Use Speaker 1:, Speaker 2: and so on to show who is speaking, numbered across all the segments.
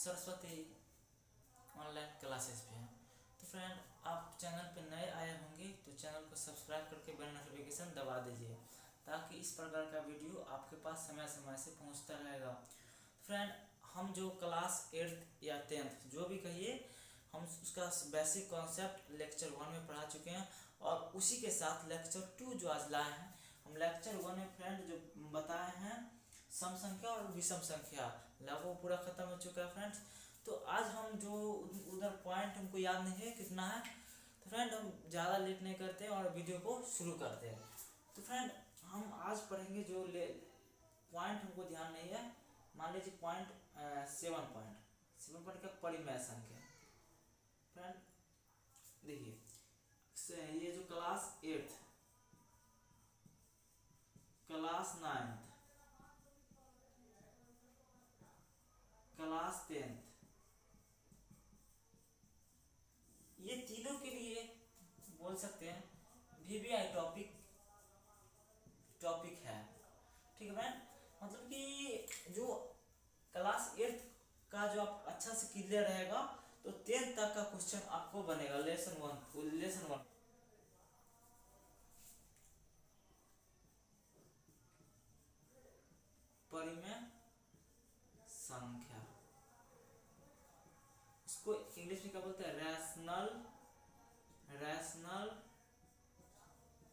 Speaker 1: Saraswati online classes पे हैं। तो फ्रेंड, आप चैनल पे नए आए होंगे तो चैनल को सब्सक्राइब करके बेल नोटिफिकेशन दबा दीजिए, ताकि इस प्रकार का वीडियो आपके पास समय समय से पहुंचता रहेगा। फ्रेंड, हम जो क्लास 8th या 10th जो भी कहिए, हम उसका बेसिक कॉन्सेप्ट लेक्चर 1 में पढ़ा चुके हैं, और उसी के साथ लेक्चर 2 जो आज लाए हैं। हम लेक्चर 1 में फ्रेंड जो बताए हैं सम संख्या और विषम संख्या, लगभग पूरा खत्म हो चुका है फ्रेंड्स। तो आज हम जो उधर पॉइंट हमको याद नहीं है कितना है, तो फ्रेंड हम ज़्यादा लेट नहीं करते और वीडियो को शुरू करते हैं। तो फ्रेंड, हम आज पढ़ेंगे जो पॉइंट हमको ध्यान नहीं है, मान लीजिए पॉइंट 7 पॉइंट का परिमेय संख्या। फ्रेंड देखिए, ये जो class 8th, class 9th, class 10th, ये तीनों के लिए बोल सकते हैं VBI टॉपिक है। ठीक है फ्रेंड, मतलब कि जो क्लास 8th का जो आप अच्छा से क्लियर रहेगा तो 10th तक का क्वेश्चन आपको बनेगा। लेसन वन परिमेय संख्या, इसको इंग्लिश में क्या बोलते हैं? Rational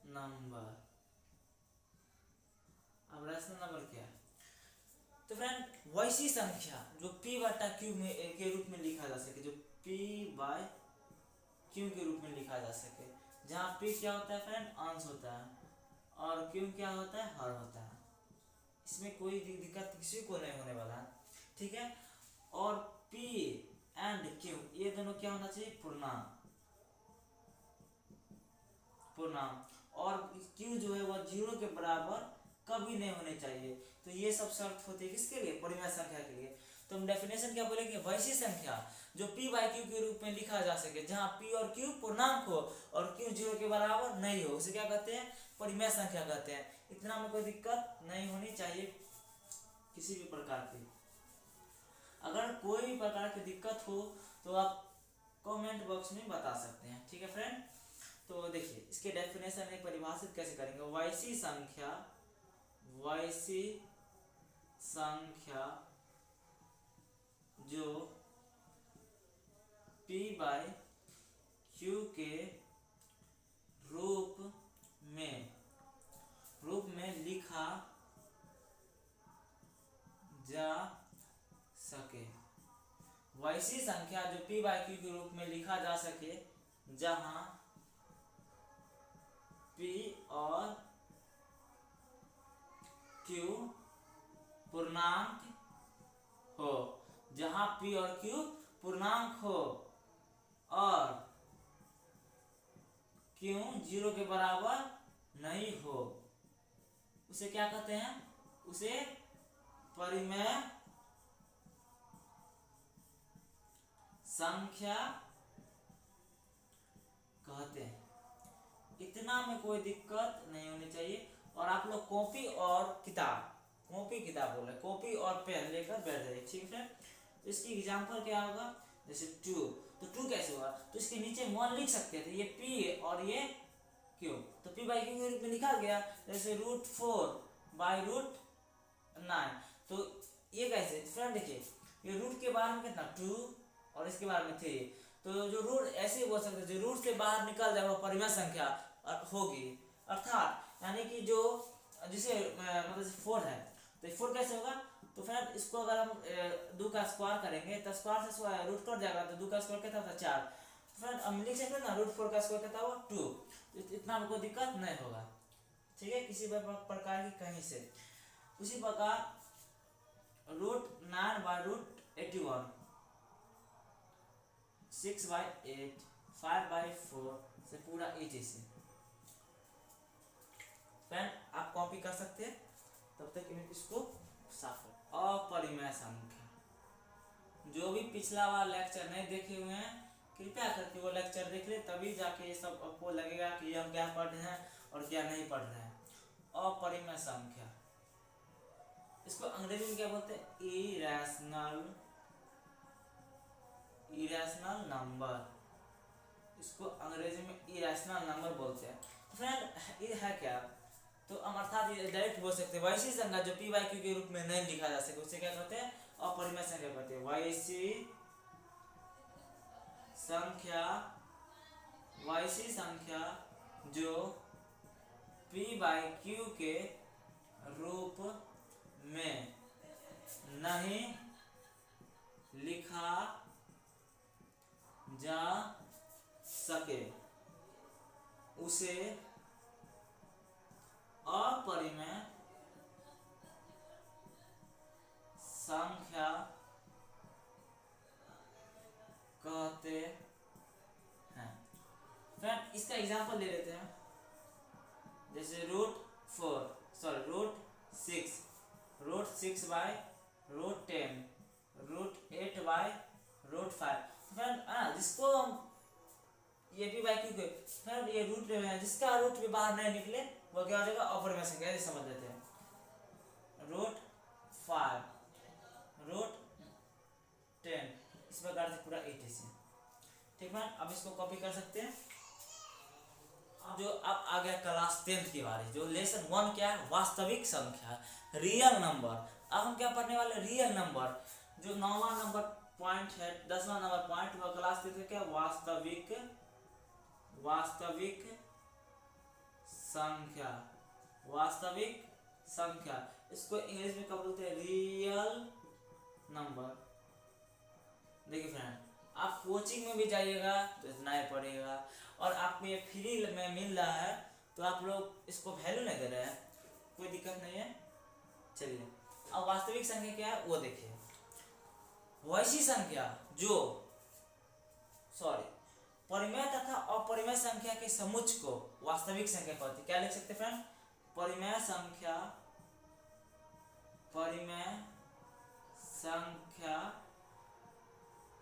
Speaker 1: number. अब रैशनल नंबर क्या है? तो फ्रेंड, वैसी संख्या जो P/Q में के रूप में लिखा जा सके, जो P/Q के रूप में लिखा जा सके, जहाँ P क्या होता है फ्रेंड? अंश होता है, और Q क्या होता है? हर होता है। इसमें कोई दिक्कत किसी को नहीं होने वाला है, ठीक है। और P एंड Q ये दोनों क्या होना चाहिए? पूर्णांक। और Q जो है वह 0 के बराबर कभी नहीं होने चाहिए। तो ये सब शर्त होती है किसके लिए? परिमेय संख्या के लिए। तो हम डेफिनेशन क्या बोलेंगे? वैसी संख्या जो P/Q के रूप में लिखा जा सके, जहाँ P और Q पूर्णांक हो और Q 0 के बराबर नहीं हो, उसे क्या कहते हैं? परिमेय संख्या कहते हैं। इतना में कोई दिक्कत नहीं होनी चाहिए किसी भी प्रकार की। अगर कोई भी प्रकार की दिक्कत हो तो आप कमेंट बॉक्स में बता सकते हैं, ठीक है फ्रेंड। तो देखिए, इसके डेफिनेशन में परिभाषित कैसे करेंगे? वैसी संख्या जो P/Q के रूप में लिखा जा सके। वैसी संख्या जो P/Q के रूप में लिखा जा सके, जहां P और Q पूर्णांक हो, जहां P और Q पूर्णांक हो और Q 0 के बराबर नहीं हो, उसे क्या कहते हैं? उसे परिमेय संख्या कहते हैं। इतना में कोई दिक्कत नहीं होनी चाहिए। और आप लोग कॉपी और पेन लेकर बैठ जाइए, ठीक है। तो इसकी एग्जांपल क्या होगा? जैसे 2, तो 2 कैसे होगा? तो इसके नीचे 1 लिख सकते थे, ये P और ये Q, तो P/Q के रूप में लिखा गया। जैसे √4/√9, तो ये कैसे? फ्रेंड देखिए, ये रूट के बाहर में कितना? 2 और इसके बाहर में 3, तो जो रूट ऐसे बोल सकते, जो रूट से बाहर निकल जाए वो परिमेय संख्या होगी। अर्थात यानी कि जो जिसे मतलब 4 है, तो 4 कैसे होगा? तो फ्रेंड, इसको अगर हम 2 का स्क्वायर करेंगे तो स्क्वायर से रूट कट जाएगा, तो 2 का स्क्वायर कितना होता है? 4। तो फ्रेंड हम लिख सकते हैं ना, √4 का स्क्वायर कितना हुआ? 2। तो इतना में कोई दिक्कत नहीं होगा, ठीक है, किसी प्रकार की कहीं से। उसी प्रकार √9/√81, 6/8, 5/4 से पूरा 80 से। फ्रेंड आप कॉपी कर सकते हैं, तब तक इसको साफ कर। अपरिमेय संख्या, जो भी पिछला वाला लेक्चर नहीं देखे हुए हैं, कृपया करके वो लेक्चर देख ले, तभी जाके ये सब आपको लगेगा कि हम क्या पढ़ रहे हैं और क्या नहीं पढ़ रहे हैं। अपरिमेय संख्या, इसको अंग्रेजी में क्या बोलते हैं? इरेशनल इरेशनल नंबर, इसको अंग्रेजी में इरेशनल नंबर बोलते हैं। तो फ्रेंड ये है क्या, तो हम अर्थात ये डायरेक्ट बोल सकते हैं वैसी संख्या जो पी वाई क्यू के रूप में नहीं लिखा जा सके उसे क्या कहते हैं, अपरिमेय संख्या कहते हैं। वैसी संख्या जो पी बाई क्यू के रूप में नहीं लिखा जा सके उसे अपरिमेय संख्या कहते हैं। फ्रेंड इसका एग्जांपल ले लेते हैं, जैसे √6 बाय √10, √8 बाय √5। फ्रेंड जिसको ये भी बाई क्यू के फ्रेंड ये रूट में है, जिसका रूट भी बाहर नहीं निकले वो क्या हो जाएगा, अपरिमेय संख्या। ऐसे समझ लेते हैं, √5, √10, इस प्रकार से पूरा 80 से। ठीक है, अब इसको कॉपी कर सकते हैं। जो अब आ गया क्लास 10 की बारी, जो लेसन 1 क्या है, वास्तविक संख्या, रियल नंबर। अब हम क्या पढ़ने वाले, रियल नंबर। जो 9वां नंबर पॉइंट है, 10वां नंबर पॉइंट, वह क्लास 10 क्या, वास्तविक संख्या। वास्तविक संख्या इसको इंग्लिश में क्या बोलते हैं, रियल नंबर। देखिए फ्रेंड, आप कोचिंग में भी जाइएगा तो इतना ही पड़ेगा, और आपको ये फ्री में मिल रहा है तो आप लोग इसको वैल्यू नहीं दे रहे हैं, कोई दिक्कत नहीं है। चलिए अब वास्तविक संख्या क्या है वो देखिए। वैसी संख्या जो परिमेय तथा अपरिमेय संख्या के समुच्चय को वास्तविक संख्या कहते हैं। क्या लिख सकते फ्रेंड, परिमेय संख्या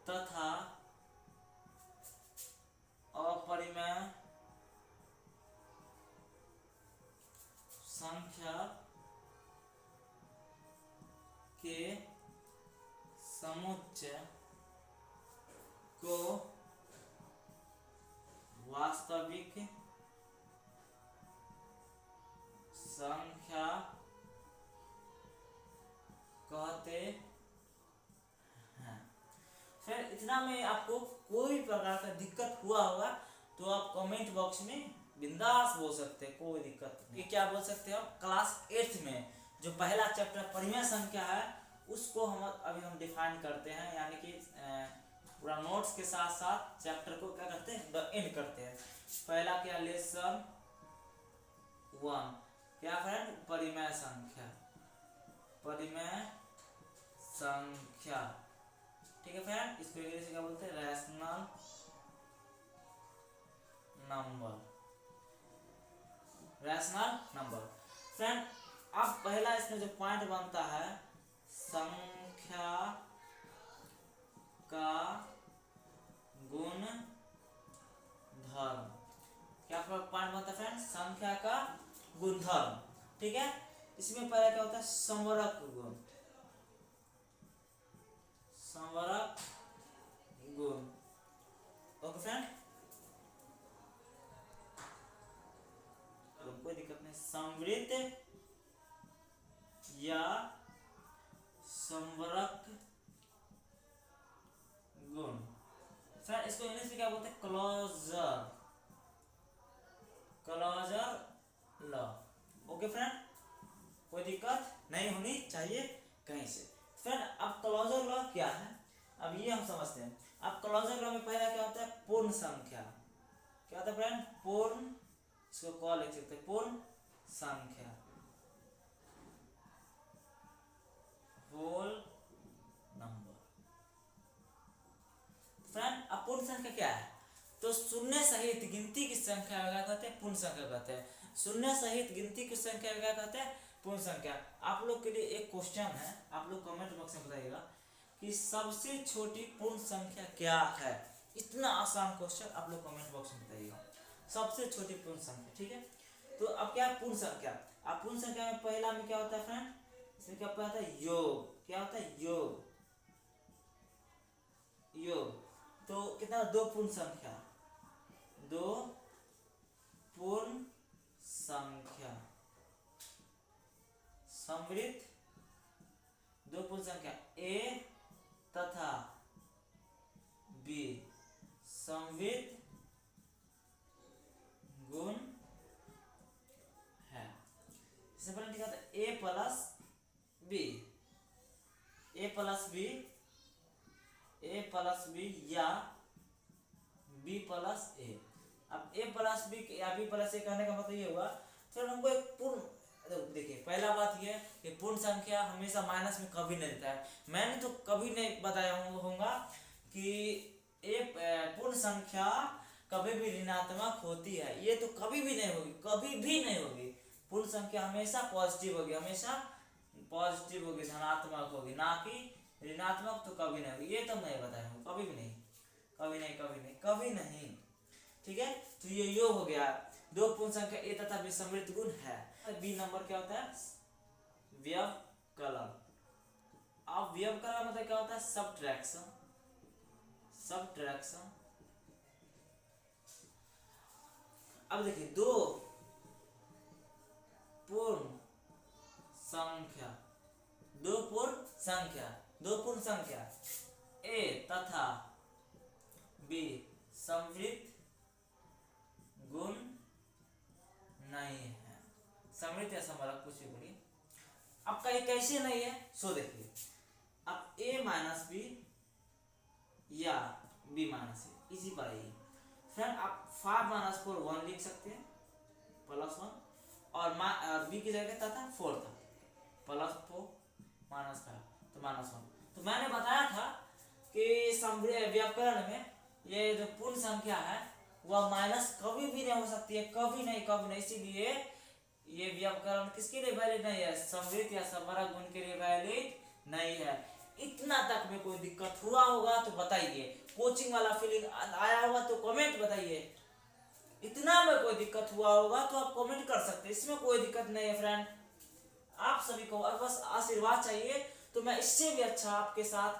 Speaker 1: तथा अपरिमेय संख्या के समुच्चय को वास्तविक संख्या कहते हैं। फिर इतना में आपको कोई प्रकार का दिक्कत हुआ होगा तो आप कमेंट बॉक्स में बिंदास बोल सकते हैं, कोई दिक्कत नहीं। क्या बोल सकते हैं, क्लास 8 में जो पहला चैप्टर परिमेय संख्या है उसको हम डिफाइन करते हैं, यानी कि पूरा नोट्स के साथ साथ चैप्टर को क्या करते हैं, द एंड करते हैं। पहला क्या, लेसन 1 क्या फ्रेंड, परिमेय संख्या। ठीक है फ्रेंड, इसको इंग्लिश में क्या बोलते हैं, रैशनल नंबर। फ्रेंड अब पहला इसमें जो पॉइंट बनता है, संख्या का गुणधर्म। क्या पॉइंट बनता है फ्रेंड, संख्या का गुणधर्म। ठीक है, इसमें पहला क्या होता है, संवरक गुण। ओके फ्रेंड, कोई दिक्कत नहीं। संवृत या संवरक गुण। फ्रेंड इसको इंग्लिश में क्या बोलते हैं, क्लोजर लॉ। ओके फ्रेंड, कोई दिक्कत नहीं होनी चाहिए कहीं से। फ्रेंड अब क्लोजर लॉ क्या है, अब ये हम समझते हैं। अब क्लोजर लॉ में पहला क्या होता है, पूर्ण संख्या। क्या होता है फ्रेंड, पूर्ण, इसको कॉल लिख सकते हैं, पूर्ण संख्या, होल नंबर। फ्रेंड अपूर्ण संख्या क्या है, तो शून्य सहित गिनती की संख्या क्या कहते हैं, पूर्ण संख्या कहते हैं। शून्य सहित गिनती की संख्या क्या कहते हैं, पूर्ण संख्या। आप लोग के लिए एक क्वेश्चन है, आप लोग कमेंट बॉक्स में बताइएगा कि सबसे छोटी पूर्ण संख्या क्या है। इतना आसान क्वेश्चन आप लोग कमेंट बॉक्स में बताइएगा, सबसे छोटी पूर्ण संख्या। ठीक है, तो अब क्या है पूर्ण संख्या। अब पूर्ण संख्या में पहला में क्या होता है फ्रेंड, इसमें क्या होता है, योग। क्या होता है, योग। तो कितना, दो पूर्ण संख्या, दो पूर्ण संख्या समृद्ध, दो पूर्ण संख्या ए तथा बी समृद्ध गुण है। इससे पहले लिखा था ए प्लस बी, ए प्लस बी, ए प्लस बी या बी प्लस ए। अब ए प्लस बी या बी प्लस ए कहने का मतलब ये हुआ, फिर हमको एक पूर्ण, देखिए पहला बात ये कि पूर्ण संख्या हमेशा माइनस में कभी नहीं रहता है। मैंने तो कभी नहीं बताया होगा कि एक पूर्ण संख्या कभी भी ऋणात्मक होती है, ये तो कभी भी नहीं होगी, कभी भी नहीं होगी। पूर्ण संख्या हमेशा पॉजिटिव होगी, हमेशा पॉजिटिव होगी, धनात्मक होगी, ना कि ऋणात्मक तो कभी नहीं होगी। ये तो मैं बताया हूँ, कभी भी नहीं, कभी नहीं, कभी नहीं, कभी नहीं। ठीक है, तो ये योग हो गया, दो पूर्ण संख्या ए तथा बी समृद्ध गुण है। बी नंबर क्या होता है, व्यवकलन। अब व्यवकलन मतलब क्या होता है, सबट्रैक्शन, सबट्रैक्शन। अब देखिए दो पूर्ण संख्या, दो पूर्ण संख्या, दो पूर्ण संख्या ए तथा बी समृद्ध गुण नहीं है, समृद्ध या समरक कुछ भी बोलिए। अब कहीं कैसे नहीं है, सो देखिए, अब ए माइनस बी या बी माइनस ए इसी पर आई। फ्रेंड आप 5 माइनस 4 1 लिख सकते हैं प्लस 1, और बी की जगह तथा 4 था, प्लस 4 माइनस 5 तो माइनस 1। तो मैंने बताया था कि व्याकरण में ये जो पूर्ण संख्या है वह माइनस कभी भी नहीं हो सकती है, कभी नहीं, कभी नहीं। इसीलिए ये व्याकरण किसके लिए वैलिड नहीं है, समृद्ध या समरक गुण के लिए वैलिड नहीं है। इतना तक में कोई दिक्कत हुआ होगा तो बताइए, कोचिंग वाला फीलिंग आया होगा तो कमेंट बताइए। इतना में कोई दिक्कत हुआ होगा तो आप कमेंट कर सकते हैं, इसमें कोई दिक्कत नहीं है फ्रेंड। आप सभी को और बस आशीर्वाद चाहिए, तो मैं इससे भी अच्छा आपके साथ,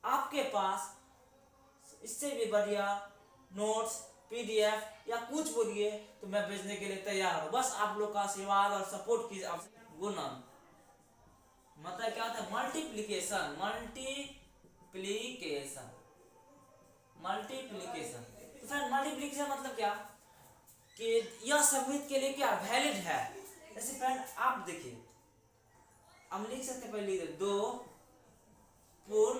Speaker 1: आपके पास इससे भी बढ़िया नोट्स, पीडीएफ या कुछ बोलिए तो मैं भेजने के लिए तैयार हूँ। बस आप लोग का आशीर्वाद और सपोर्ट की। गुणन मतलब क्या होता है, मल्टीप्लीकेशन, मल्टीप्लीकेशन, मल्टीप्लीकेशन। तो फ्रेंड मल्टीप्लीकेशन मतलब क्या कि यह समृद्ध के लिए क्या वैलिड है। जैसे फ्रेंड आप देखिए, हम लिख सकते हैं, पहले दो पूर्ण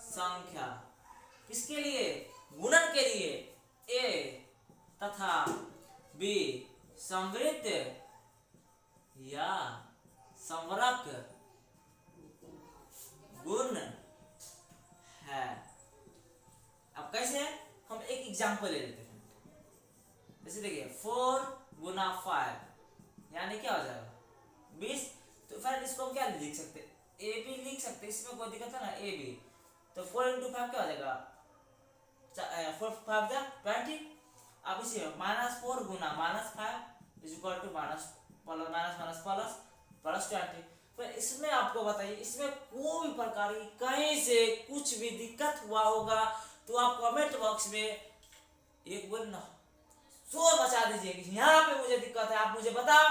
Speaker 1: संख्या किसके लिए, गुणन के लिए, ए तथा बी समृद्ध या समरक गुण है। अब कैसे, हम एक एग्जांपल ले लेते हैं। जैसे देखिए 4 गुना 5 यानी क्या हो जाएगा 20। तो फिर इसको हम क्या लिख सकते हैं, ए बी लिख सकते हैं, इसमें कोई दिक्कत है ना, ए बी। तो 4 इंटू 5 क्या हो जाएगा, 4 5 20। अब इसी -4 गुना -5 is equal to minus plus 20। फिर इसमें आपको बताइए, इसमें कोई भी प्रकार की कहीं से कुछ भी दिक्कत हुआ होगा तो आप कमेंट बॉक्स में एक बार ना शोर मचा दीजिए कि यहाँ पे मुझे दिक्कत है, आप मुझे बताओ,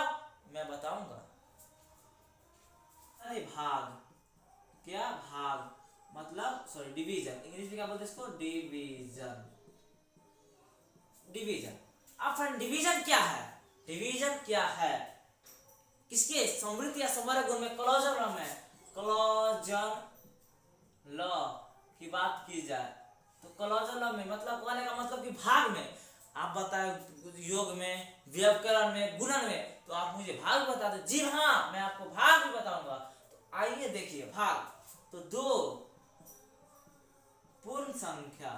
Speaker 1: मैं बताऊंगा। अरे भाग, क्या भाग मतलब, सॉरी डिवीजन, इंग्लिश में क्या बोलते हैं इसको, डिवीजन, डिवीजन। अब फ्रेंड डिवीजन क्या है, डिवीजन क्या है, किसके, समृद्ध या समरक गुण में क्लोजर लॉ में, क्लोजर लॉ की बात की जाए तो क्लोजर लॉ में मतलब कहने का मतलब कि भाग में। आप बताए योग में, व्यवकरण में, गुणन में, तो आप मुझे भाग बता दो। जी हाँ, मैं आपको भाग भी बताऊंगा। तो आइए देखिए भाग, तो दो पूर्ण संख्या,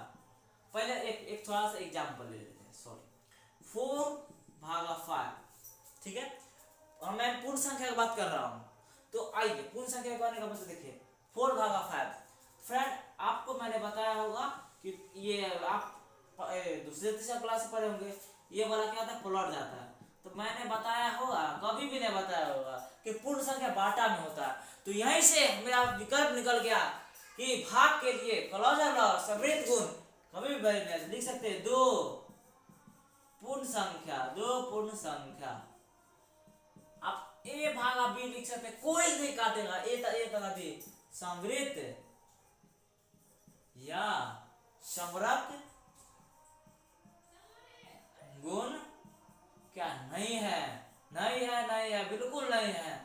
Speaker 1: पहले एक थोड़ा सा एग्जांपल ले लेते हैं, सॉरी 4 भागा 5, ठीक है। और मैं पूर्ण संख्या की बात कर रहा हूं, तो आइए पूर्ण संख्या का मतलब देखिए 4 भागा 5। फ्रेंड आपको मैंने बताया होगा कि ये आप दूसरे तीसरे क्लास से पढ़े होंगे, ये वाला क्या होता है, प्लॉट जाता है। तो मैंने बताया होगा, कभी भी नहीं बताया होगा कि पूर्ण संख्या बाटा में होता है। तो यहीं से मेरा विकल्प निकल गया कि भाग के लिए क्लोजर लॉ, समृद्ध गुण कभी भी वैल्यू नहीं, लिख सकते हैं दो पूर्ण संख्या, दो पूर्ण संख्या। आप ए भागा बी लिख सकते हैं, कोई नहीं काटेगा, ए तथा बी समृद्ध या समरक गुण क्या नहीं है, नहीं है, नहीं है, बिल्कुल नहीं है।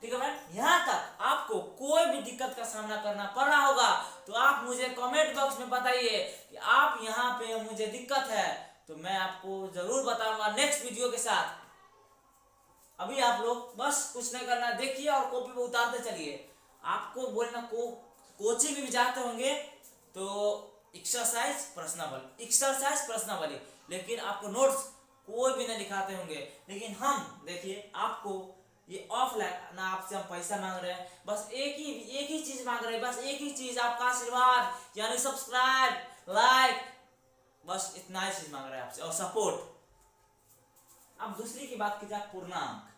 Speaker 1: ठीक है भाई, यहाँ तक आपको कोई भी दिक्कत का सामना करना पड़ रहा होगा तो आप मुझे कमेंट बॉक्स में बताइए कि आप यहाँ पे मुझे दिक्कत है, तो मैं आपको जरूर बताऊंगा नेक्स्ट वीडियो के साथ। अभी आप लोग बस कुछ नहीं करना, देखिए और कॉपी पे उतारते चलिए। आपको बोलना कोचिंग भी जाते होंगे तो एक्सरसाइज प्रश्नावली, लेकिन आपको नोट्स कोई भी नहीं दिखाते होंगे। लेकिन हम देखिए आपको ये ऑफलाइन ना, आपसे हम पैसा मांग रहे हैं, बस एक ही चीज मांग रहे हैं, बस एक ही चीज, आपका आशीर्वाद, यानी सब्सक्राइब, लाइक, बस इतना ही चीज मांग रहे हैं आपसे, और सपोर्ट। अब दूसरी की बात कीजिए, पूर्णांक।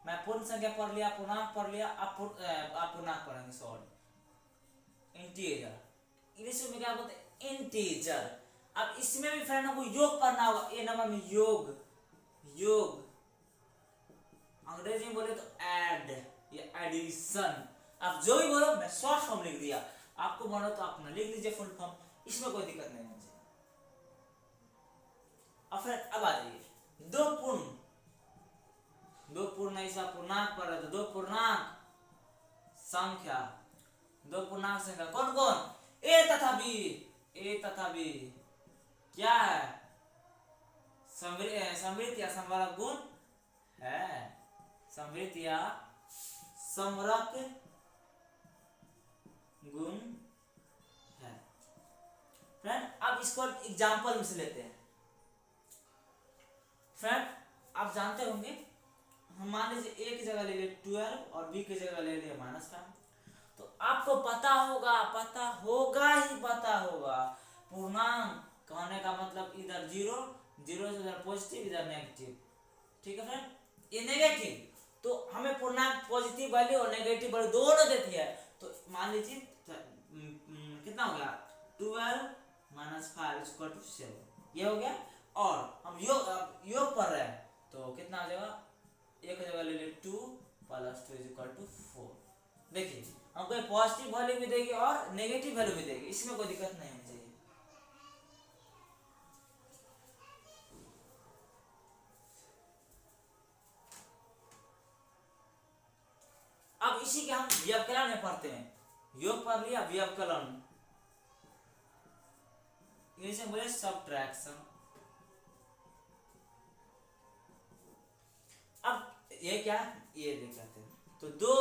Speaker 1: मैं पूर्ण संख्या पढ़ लिया, पूर्णांक पढ़ लिया, आप पूर्णांक पढ़ेंगे, सॉरी इंटीजर, इंग्लिश में क्या बोलते हैं, इंटीजर। अब इसमें भी फ्रेंड हमको योग पढ़ना होगा, ए नंबर में योग, योग अंग्रेजी में बोले तो ऐड या एडिशन। आप जो भी बोलो, मैं शॉर्ट फॉर्म लिख दिया, आपको बोलो तो आप लिख लीजिए फुल फॉर्म, इसमें कोई दिक्कत नहीं मुझे। अब आ जाइए दो पूर्ण ऐसा पूर्णांक पर है, तो दो पूर्णांक संख्या, कौन कौन, ए तथा बी क्या है, समृद्ध या समरक गुण है, समृद्ध या समरक गुण है। फ्रेंड अब इसको एग्जांपल में से लेते हैं। फ्रेंड आप जानते होंगे, हम मान लीजिए ए की जगह ले लिए 12 और बी की जगह ले लिए -5, तो आपको पता होगा पूर्णांक कहने का मतलब इधर जीरो से इधर पॉजिटिव, इधर नेगेटिव। ठीक है फ्रेंड, ये नेगेटिव, तो हमें पूर्णांक पॉजिटिव वैल्यू और नेगेटिव वैल्यू दोनों देती है। तो मान लीजिए कितना हो गया, 12 - 5 = 7, ये हो गया। और हम योग पढ़ रहे हैं, तो कितना आ जाएगा, एक जगह ले लिए 2 + 2 = 4। देखिए हमको पॉजिटिव वैल्यू भी देगी और नेगेटिव वैल्यू भी देगी, इसमें कोई दिक्कत नहीं होनी चाहिए। अब इसी के हम व्यवकलन में पढ़ते हैं, योग पढ़ लिया, व्यवकलन इंग्लिश में बोले सब्ट्रैक्शन। अब ये क्या, ये देख लेते हैं, तो दो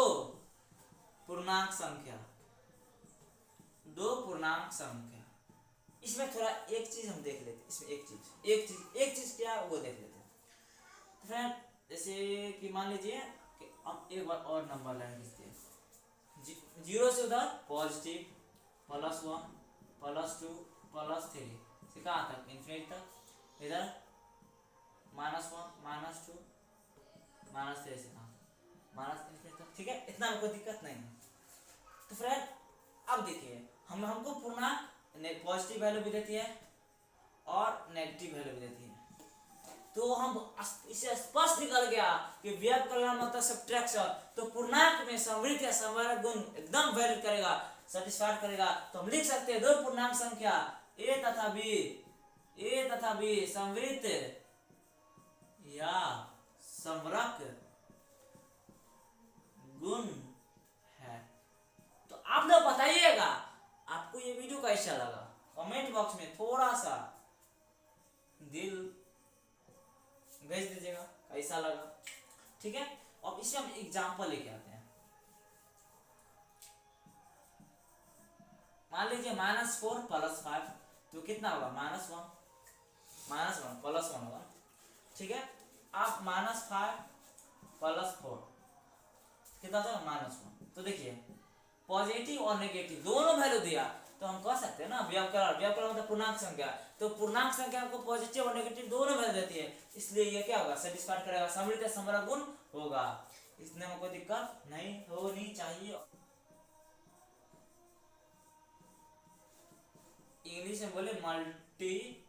Speaker 1: पूर्णांक संख्या, इसमें थोड़ा एक चीज हम देख लेते हैं, इसमें एक चीज क्या वो देख लेते हैं। तो फ्रेंड जैसे कि मान लीजिए कि हम एक बार और नंबर लाइन लिखते हैं, 0 से उधर पॉजिटिव, +1 +2 +3 से कहाँ तक, इन्फिनिटी तक, इधर -1 -2 -3 से -इन्फिनिटी तक। ठीक है, इतना में कोई दिक्कत नहीं है। तो फ्रेंड अब देखिए, हमको पूर्णांक पॉजिटिव वैल्यू भी देती है और नेगेटिव वैल्यू भी देती है, तो हम इसे स्पष्ट निकल गया कि व्यवकलन मतलब सब्ट्रैक्शन। तो पूर्णांक में समृद्ध या समरक गुण एकदम वैलिड करेगा, सेटिस्फाइड करेगा। तो हम लिख सकते हैं दो पूर्णांक संख्या ए तथा बी समृद्ध या समरक गुण है। तो आप लोग बताइएगा आपको ये वीडियो कैसा लगा, कमेंट बॉक्स में थोड़ा सा दिल भेज दीजिएगा कैसा लगा। ठीक है, अब इसमें हम एग्जांपल लेके आते हैं। मान लीजिए -4 + 5, तो कितना होगा, -1 +1 होगा। ठीक है, आप -5 + 4 कितना था, -1। तो देखिए पॉजिटिव और नेगेटिव दोनों वैल्यू दिया, तो हम कह सकते हैं ना व्यवकलन मतलब पूर्णांक संख्या। तो पूर्णांक संख्या हमको पॉजिटिव और नेगेटिव दोनों वैल्यू देती है, इसलिए ये क्या होगा, सेटिस्फाइड करेगा, समृद्ध समरक गुण होगा। इसमें कोई दिक्कत नहीं होनी चाहिए। इंग्लिश में बोले मल्टीप्लीकेशन,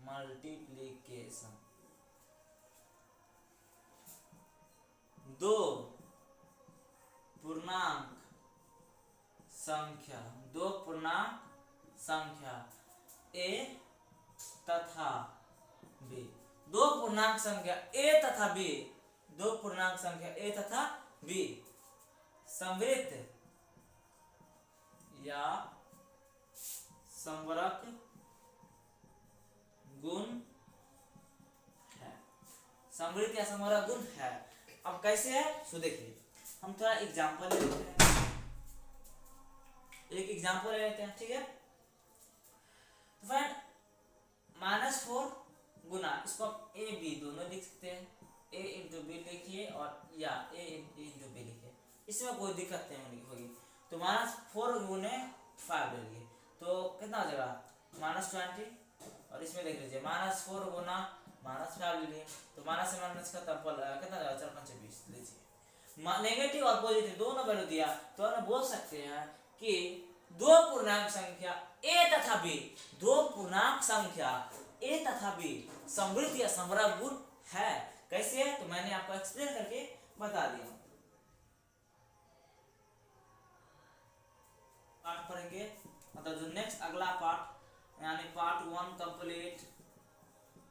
Speaker 1: मल्टीप्लीकेशन। दो पूर्णांक संख्या, दो पूर्णांक संख्या ए तथा बी, दो पूर्णांक संख्या ए तथा बी, दो पूर्णांक संख्या ए तथा बी समृद्ध या समवरक गुण है, समृद्ध या समवरक गुण है। अब कैसे है सो देखिए, हम थोड़ा एग्जांपल ले लेते हैं, एक एग्जांपल ले लेते हैं, ठीक है। तो फ्रेंड -4 गुना, इसको आप ए बी दोनों लिख सकते हैं, ए इंटू बी लिखिए और या ए इंटू बी लिखिए, इसमें कोई दिक्कत नहीं होगी। तो -4 गुने 5 ले लिए तो कितना हो जाएगा -20, और इसमें देख लीजिए -4 गुना -5 ले लिए तो माइनस से माइनस का तब कितना जाएगा 4 5 20 लीजिए। नेगेटिव और पॉजिटिव दोनों वैल्यू दिया तो हम बोल सकते हैं कि दो पूर्णांक संख्या ए तथा बी, दो पूर्णांक संख्या ए तथा बी समृद्ध या समवरक गुण है। कैसे है तो मैंने आपको एक्सप्लेन करके बता दिया। पार्ट पढ़ेंगे, मतलब जो नेक्स्ट अगला पार्ट यानी पार्ट 1 कंप्लीट,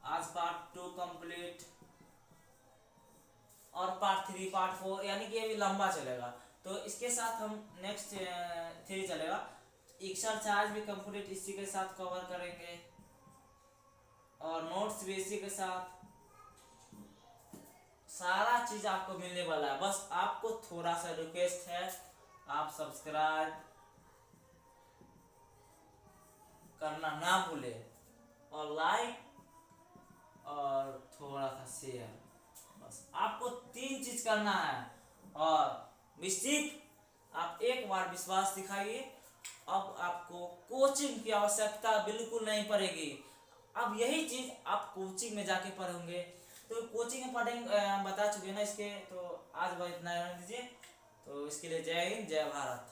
Speaker 1: आज पार्ट 2 कंप्लीट और पार्ट 3 पार्ट 4, यानी कि ये भी लंबा चलेगा। तो इसके साथ हम नेक्स्ट 3 चलेगा, एक्सरसाइज भी कंप्लीट इसी के साथ कवर करेंगे और नोट्स भी इसी के साथ, सारा चीज आपको मिलने वाला है। बस आपको थोड़ा सा रिक्वेस्ट है, आप सब्सक्राइब करना ना भूले और लाइक और थोड़ा सा शेयर, बस आपको 3 चीज करना है। और निश्चित आप एक बार विश्वास दिखाइए, अब आपको कोचिंग की आवश्यकता बिल्कुल नहीं पड़ेगी। अब यही चीज आप कोचिंग में जाके पढ़ोगे, तो कोचिंग में पढ़ेंगे बता चुके ना इसके, तो आज बस इतना रहने दीजिए। तो इसके लिए जय हिंद जय भारत।